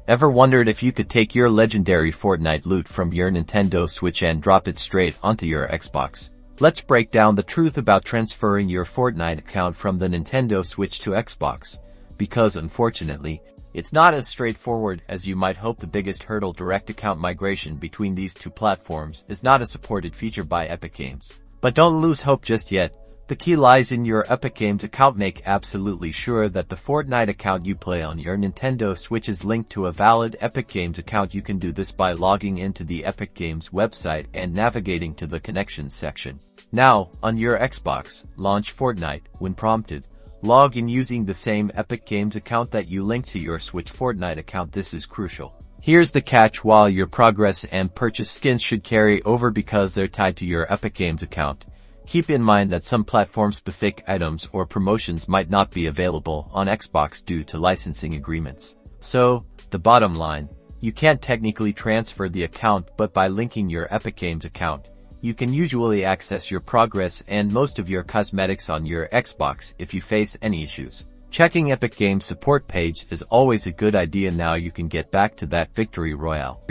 Ever wondered if you could take your legendary Fortnite loot from your Nintendo Switch and drop it straight onto your Xbox? Let's break down the truth about transferring your Fortnite account from the Nintendo Switch to Xbox, because unfortunately, it's not as straightforward as you might hope. The biggest hurdle: direct account migration between these two platforms is not a supported feature by Epic Games. But don't lose hope just yet. The key lies in your Epic Games account. Make absolutely sure that the Fortnite account you play on your Nintendo Switch is linked to a valid Epic Games account. You can do this by logging into the Epic Games website and navigating to the Connections section. Now, on your Xbox, launch Fortnite. When prompted, log in using the same Epic Games account that you linked to your Switch Fortnite account. This is crucial. Here's the catch: while your progress and purchase skins should carry over because they're tied to your Epic Games account, keep in mind that some platform-specific items or promotions might not be available on Xbox due to licensing agreements. So, the bottom line, you can't technically transfer the account, but by linking your Epic Games account, you can usually access your progress and most of your cosmetics on your Xbox. If you face any issues, checking Epic Games support page is always a good idea. Now you can get back to that victory royale.